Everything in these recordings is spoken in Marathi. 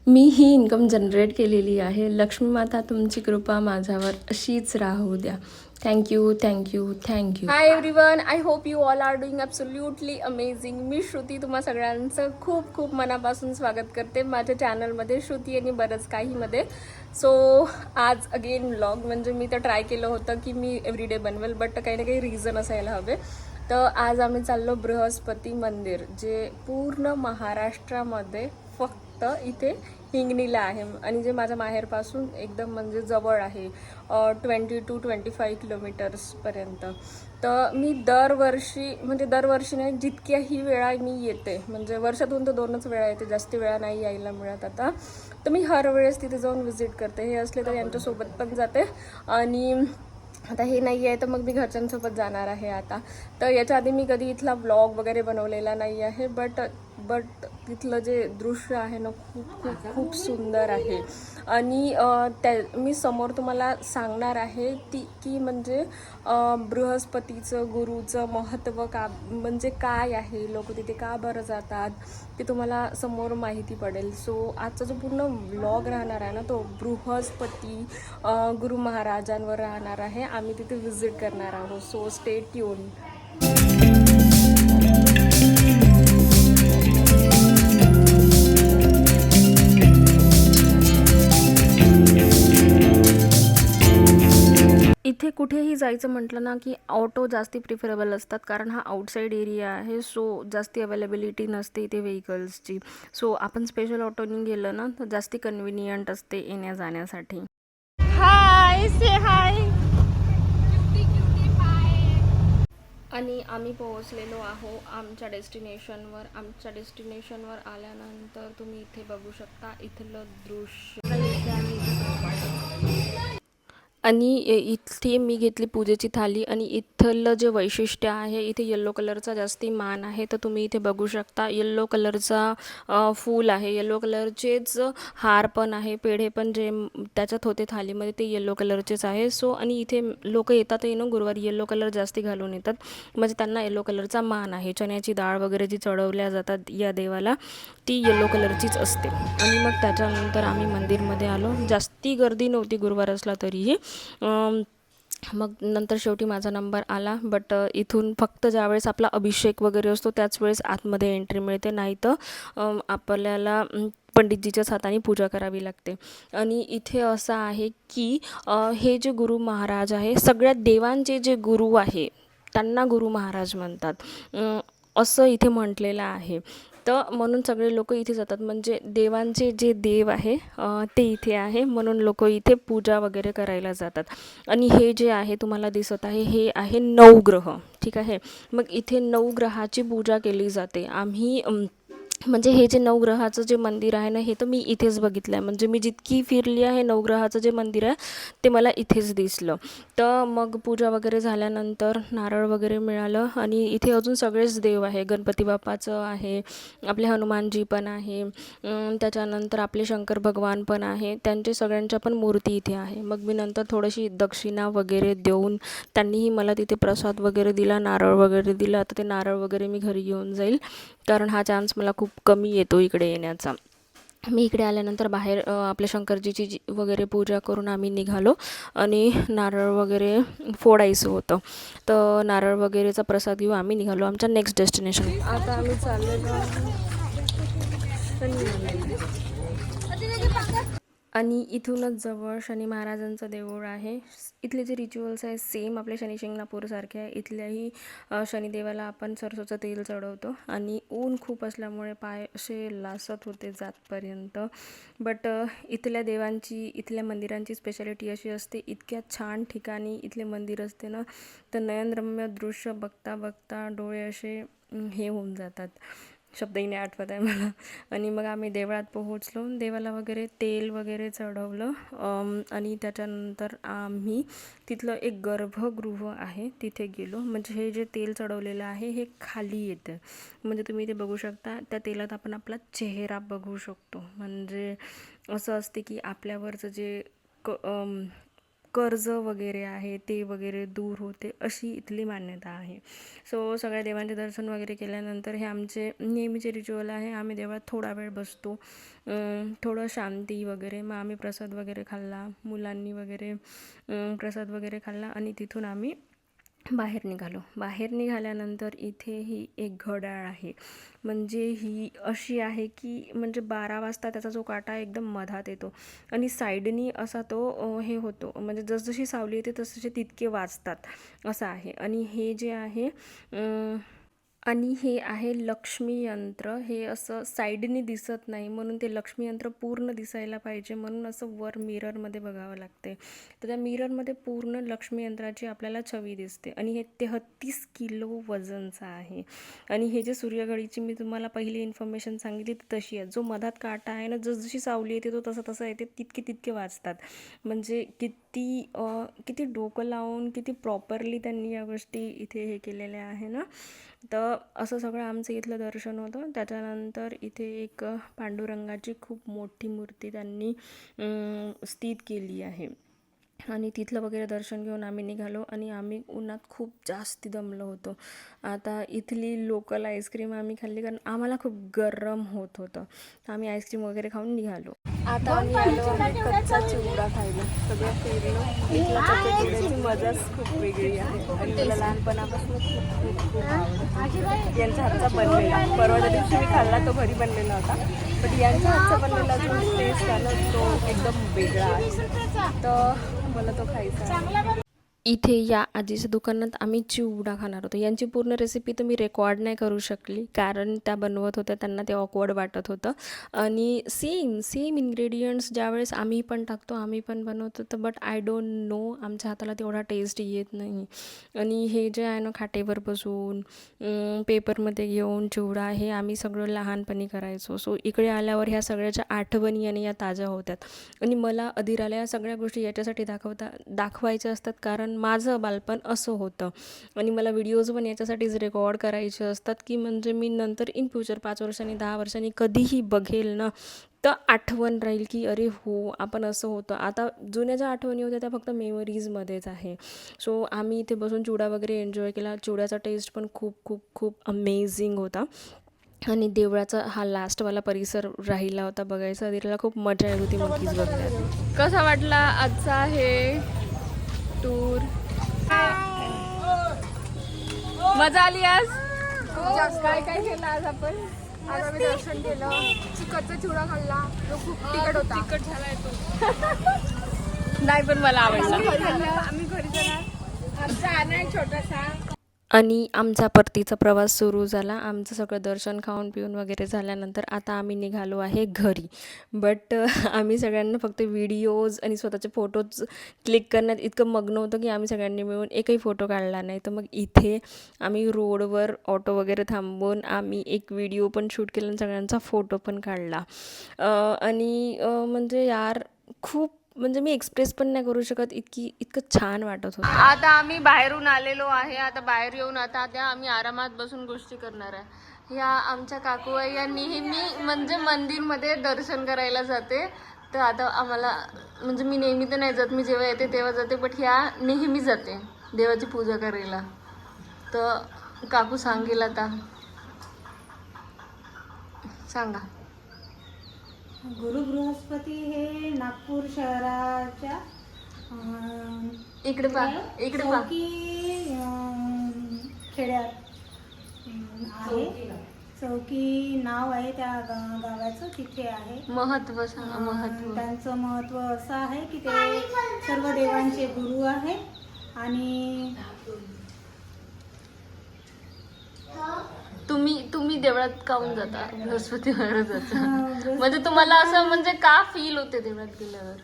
मी ही इन्कम जनरेट केलेली आहे. लक्ष्मी माता तुमची कृपा माझ्यावर अशीच राहू द्या. Thank you, thank you, thank you. Hi everyone, I hope you all are doing absolutely amazing. मी श्रुती तुम्हा सगळ्यांचं खूप खूप मनापासून स्वागत करते माझ्या चॅनलमध्ये, श्रुती आणि बरंच काहीमध्ये. सो आज अगेन व्लॉग, म्हणजे मी तर ट्राय केलं होतं की मी एव्हरीडे बनवेल, बट काही ना काही रिझन असायला हवे. तर आज आम्ही चाललो बृहस्पती मंदिर, जे पूर्ण महाराष्ट्रामध्ये फक्त इथे हिंगणीला आहे आणि जे माझ्या माहेरपासून एकदम म्हणजे जवळ आहे, 20 to 25 किलोमीटर्सपर्यंत. तर मी दरवर्षी नाही, जितक्याही वेळा मी येते, म्हणजे वर्षातून तर 2च वेळा येते, जास्त वेळा नाही यायला मिळत आता. तर मी हर वेळेस तिथे जाऊन व्हिजिट करते. हे असले तर यांच्यासोबत पण जाते, आणि आता हे नाही आहे तर मग मी घरच्यांसोबत जाणार आहे आता. तर याच्या आधी मी कधी इथला व्लॉग वगैरे बनवलेला नाही आहे, बट तिथलं जे दृश्य आहे ना, खूप खूप खूप सुंदर आहे. आणि मी समोर तुम्हाला सांगणार आहे की म्हणजे बृहस्पतीचं, गुरुचं महत्त्व का, म्हणजे काय आहे, लोक तिथे का बरं जातात, ते तुम्हाला समोर माहिती पडेल. सो आजचा जो पूर्ण व्लॉग राहणार आहे ना, तो बृहस्पती गुरु महाराजांवर राहणार आहे. आम्ही तिथे व्हिजिट करणार आहोत. So stay tune. इथे कुठेही जायचं म्हटलं ना की ऑटो जास्ती प्रिफरेबल असतात, कारण हा आउटसाईड एरिया आहे. सो जास्ती अवेलेबिलिटी नसते इथे व्हेकल्सची. सो आपण स्पेशल ऑटोनी गेलं ना तर जास्ती कन्व्हिनियंट असते येण्या जाण्यासाठी. हाय, से हाय. आणि आम्ही पोहोचलेलो आहो आमच्या डेस्टिनेशनवर आल्यानंतर तुम्ही इथे बघू शकता इथलं दृश्य. आणि इथे मी घेतली पूजेची थाली, आणि इथलं जे वैशिष्ट्य आहे, इथे येल्लो कलरचा जास्ती मान आहे. तर तुम्ही इथे बघू शकता येल्लो कलरचा फूल आहे, येल्लो कलरचेच हार पण आहे, पेढे पण जे त्याच्यात होते थालीमध्ये ते येल्लो कलरचेच आहे. सो आणि इथे लोक येतात गुरुवारी येल्लो कलर जास्ती घालून येतात, म्हणजे त्यांना येल्लो कलरचा मान आहे. चण्याची डाळ वगैरे जी चढवल्या जातात या देवाला, ती येल्लो कलरचीच असते. आणि मग त्याच्यानंतर आम्ही मंदिरमध्ये आलो. जास्ती गर्दी नव्हती गुरुवार असला तरीही. मग नंतर शेवटी माझा नंबर आला, बट इथून फक्त ज्यावेळेस आपला अभिषेक वगैरे असतो त्याच वेळेस आतमध्ये एंट्री मिळते, नाही तर आपल्याला पंडितजीच्याच हाताने पूजा करावी लागते. आणि इथे असं आहे की हे जे गुरु महाराज आहे, सगळ्या देवांचे जे गुरु आहे त्यांना गुरु महाराज म्हणतात, असं इथे म्हटलेलं आहे. तर म्हणून सगळे लोक इथे जातात, म्हणजे देवांचे जे देव आहे ते इथे आहे, म्हणून लोक इथे पूजा वगैरे करायला जातात. आणि हे जे आहे तुम्हाला दिसत आहे, हे आहे नवग्रह. ठीक आहे. मग इथे नवग्रहाची पूजा केली जाते. आम्ही म्हणजे हे जे नवग्रहाचं जे मंदिर आहे ना, हे तर मी इथेच बघितलं आहे. म्हणजे मी जितकी फिरली आहे, नवग्रहाचं जे मंदिर आहे ते मला इथेच दिसलं. तर मग पूजा वगैरे झाल्यानंतर नारळ वगैरे मिळालं, आणि इथे अजून सगळेच देव आहे. गणपती बाप्पाचं आहे, आपले हनुमानजी पण आहे, त्याच्यानंतर आपले शंकर भगवान पण आहे, त्यांचे सगळ्यांच्या पण मूर्ती इथे आहे. मग मी नंतर थोडीशी दक्षिणा वगैरे देऊन, त्यांनीही मला तिथे प्रसाद वगैरे दिला, नारळ वगैरे दिला. आता ते नारळ वगैरे मी घरी घेऊन जाईल, कारण हा चान्स मला खूप कमी येतो इकडे येण्याचा. मी इकडे आल्यानंतर बाहेर आपल्या शंकरजीची वगैरे पूजा करून आम्ही निघालो, आणि नारळ वगैरे फोडायचं होतं. तर नारळ वगैरेचा प्रसाद घेऊन आम्ही निघालो आमच्या नेक्स्ट डेस्टिनेशन. आता आम्ही चाललेलो शनी मंदिर, आणि इथूनच जवळ शनी महाराजांचं देऊळ आहे. इथले जे रिच्युअल्स आहे सेम आपल्या शनी शिंगणापूरसारखे आहे. इथल्याही शनिदेवाला आपण सरसोचं तेल चढवतो, आणि ऊन खूप असल्यामुळे पाय असे लासत होते जातपर्यंत. बट इथल्या इथल्या मंदिरांची स्पेशालिटी अशी असते, इतक्या छान ठिकाणी इथले मंदिर असते ना, तर नयनरम्य दृश्य बघता बघता डोळे असे हे होऊन जातात. शब्दही नाही आठवत आहे मला. आणि मग आम्ही देवळात पोहोचलो, देवाला वगैरे तेल वगैरे चढवलं, आणि त्याच्यानंतर आम्ही तिथलं एक गर्भगृह आहे तिथे गेलो. म्हणजे हे जे तेल चढवलेलं आहे हे खाली येतं, म्हणजे तुम्ही इथे बघू शकता, त्या तेलात आपण आपला चेहरा बघू शकतो. म्हणजे असं असते की आपल्यावरचं जे कर्ज वगैरे आहे ते वगैरे दूर होते, अशी इथली मान्यता आहे. सो सगळ्या देवांचे दर्शन वगैरे केल्यानंतर हे आमचे नेहमीचे रिच्युअल आहे. आम्ही देवळात थोडा वेळ बसतो, थोडं शांती वगैरे. मग आम्ही प्रसाद वगैरे खाल्ला, मुलांनी वगैरे प्रसाद वगैरे खाल्ला आणि तिथून आम्ही बाहेर निघालो. बाहेर निघाल्यानंतर इथे ही एक घड्याळ आहे, म्हणजे ही अशी आहे की म्हणजे 12 वाजता त्याचा जो काटा एकदम मधात येतो आणि साईडनी असा तो हे होतो, म्हणजे जसजशी सावली येते तसतसे तितके वाजतात असं आहे. आणि हे जे आहे आणि हे आहे लक्ष्मी यंत्र. हे असं साईडनी दिसत नाही, म्हणून ते लक्ष्मी यंत्र पूर्ण दिसायला पाहिजे म्हणून असं वर मिररमध्ये बघावं लागते. तर त्या मिररमध्ये पूर्ण लक्ष्मी यंत्राची आपल्याला छवी दिसते आणि हे 33 किलो वजनचं आहे. आणि हे जे सूर्यघडीची मी तुम्हाला पहिली इन्फॉर्मेशन सांगितली ती तशी आहे. जो मधात काटा आहे ना, जसजशी सावली येते तो तसं तसं येते, तितके तितके वाजतात. म्हणजे किती डोकं लावून किती प्रॉपरली त्यांनी या गोष्टी इथे हे केलेल्या आहे ना. तर असं सगळं आमचं इथलं दर्शन होतं. त्याच्यानंतर इथे एक पांडुरंगाची खूप मोठी मूर्ती त्यांनी स्थित केली आहे आणि तिथलं वगैरे दर्शन घेऊन आम्ही निघालो. आणि आम्ही उन्हात खूप जास्ती दमलो होतो. आता इथली लोकल आईस्क्रीम आम्ही खाल्ली, कारण आम्हाला खूप गरम होत होतं. तर आम्ही आईस्क्रीम वगैरे खाऊन निघालो. आता आम्ही आलो आहे कच्चा चिवडा खायला. सगळं फिरलो. इथला कच्च्या चिवड्याची मजाच खूप वेगळी आहे आणि मला लहानपणापासून खूप आवडतं. यांच्या हातचा बनलेला, परवाच्या दिवशी मी खाल्ला तो घरी बनलेला होता, पण यांच्या हातचा बनलेला जो टेस्ट आला तो एकदम वेगळा आहे, तर मला तो खायचा आहे. इथे या आजीच्या दुकानात आम्ही चिवडा खाणार होतो. यांची पूर्ण रेसिपी तर मी रेकॉर्ड नाही करू शकली, कारण त्या बनवत होत्या, त्यांना ते ऑकवर्ड वाटत होतं. आणि सेम इन्ग्रेडियंट्स ज्यावेळेस आम्ही पण टाकतो, आम्ही पण बनवतो, तर बट आय डोंट नो, आमच्या हाताला तेवढा टेस्ट येत नाही. आणि हे जे आहे ना, खाटेवर बसून पेपरमध्ये घेऊन चिवडा, हे आम्ही सगळं लहानपणी करायचो. सो इकडे आल्यावर ह्या सगळ्याच्या आठवणी आणि या ताज्या होत्यात. आणि मला अधीराला या सगळ्या गोष्टी याच्यासाठी दाखवायच्या असतात, कारण माझं बालपण असं होतं आणि मला व्हिडिओज पण याच्यासाठीच रेकॉर्ड करायचे असतात, की म्हणजे मी नंतर इन फ्युचर 5 वर्षांनी 10 वर्षांनी कधीही बघेल ना, तर आठवण राहील की अरे हो, आपण असं होतं. आता जुन्या ज्या आठवणी होत्या त्या फक्त मेमरीजमध्येच आहे. सो आम्ही इथे बसून चिवडा वगैरे एन्जॉय केला. चिवड्याचा टेस्ट पण खूप अमेझिंग होता. आणि देवळाचा हा लास्टवाला परिसर राहिला होता बघायचा. अधीराला खूप मजा येत होती मंकीज बघण्यात. कसा वाटला आजचा हे टूर? मजा आली आज? काय केलं आज आपण? आज आम्ही दर्शन केलं, चिकटचा चिवडा खाल्ला, तो खूप तिखट होता. तिखट झालाय तो. नाही, पण मला आवडला. आम्ही घरी जाणार, आमचा आना आहे छोटासा. आणि आमचा परतीचा प्रवास सुरू झाला. आमचं सगळं दर्शन खाऊन पिऊन वगैरे झाल्यानंतर आता आम्ही निघालो आहे घरी. बट आम्ही सगळ्यांना फक्त व्हिडिओज आणि स्वतःचे फोटोज क्लिक करण्यात इतकं मग्न होतं की आम्ही सगळ्यांनी मिळून एकही फोटो काढला नाही. तर मग इथे आम्ही रोडवर ऑटो वगैरे थांबवून आम्ही एक व्हिडिओ पण शूट केला आणि सगळ्यांचा फोटो पण काढला. आणि म्हणजे यार खूप, म्हणजे मी एक्सप्रेस पण नाही करू शकत, इतकं छान वाटत होतं. आता आम्ही बाहेरून आलेलो आहे. आता बाहेर येऊन आता आम्ही आरामात बसून गोष्टी करणार आहे. ह्या आमच्या काकू आहे, या नेहमी म्हणजे मंदिरमध्ये दर्शन करायला जाते. तर आता आम्हाला, म्हणजे मी नेहमी तर नाही जात, मी जेव्हा येते तेव्हा जाते, बट ह्या नेहमी जाते देवाची पूजा करायला. तर काकू सांगेल आता, सांगा. गुरु बृहस्पती हे नागपूर शहराच्या इकडे पा चौकी खेड्यात आहे. चौकी नाव आहे त्या गावाचं, तिथे आहे. महत्व सांगा. महत्व त्यांचं महत्त्व असं आहे की ते सर्व देवांचे गुरु आहे. आणि तुम्ही देवळात काऊन जाता, बृहस्पतीवार जाता? म्हणजे तुम्हाला असं म्हणजे का फील होते देवळात गेल्यावर?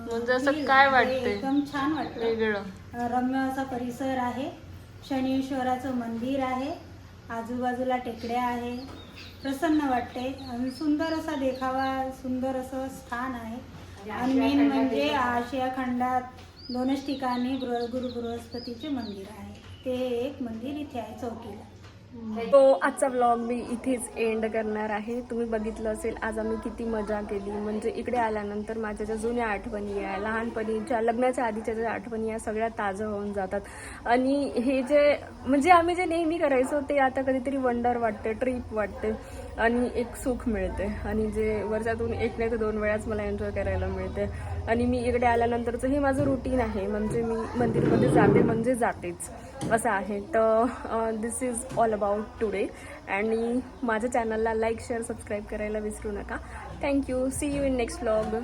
म्हणजे असं काय वाटते? एकदम छान वाटतं, वेगळं रम्य असा परिसर आहे. शनीश्वराचं मंदिर आहे, आजूबाजूला टेकड्या आहे, प्रसन्न वाटते आणि सुंदर असा देखावा, सुंदर असं स्थान आहे. आणि मेन म्हणजे आशिया खंडात 2च ठिकाणी गुरु बृहस्पतीचे मंदिर आहे. ते एक मंदिर इथे आहे चौकीला. तो आजचा व्लॉग मी इथेच एंड करणार आहे. तुम्ही बघितलं असेल आज आम्ही किती मजा केली. म्हणजे इकडे आल्यानंतर माझ्या ज्या जुन्या आठवणी आहे, लहानपणीच्या लग्नाच्या आधीच्या ज्या आठवणी आहे सगळ्या ताज्या होऊन जातात. आणि हे जे म्हणजे आम्ही जे नेहमी करायचो ते आता कधीतरी वंडर वाटते, ट्रिप वाटते आणि एक सुख मिळते. आणि जे वर्षातून 1 नाही तर 2 वेळाच मला एन्जॉय करायला मिळते. आणि मी इकडे आल्यानंतरचं हे माझं रुटीन आहे. म्हणजे मी मंदिरमध्ये जाते म्हणजे जातेच असं आहे. तर this is all about today. आणि माझ्या चॅनलला लाईक शेअर सबस्क्राईब करायला विसरू नका. Thank you. See you in next vlog.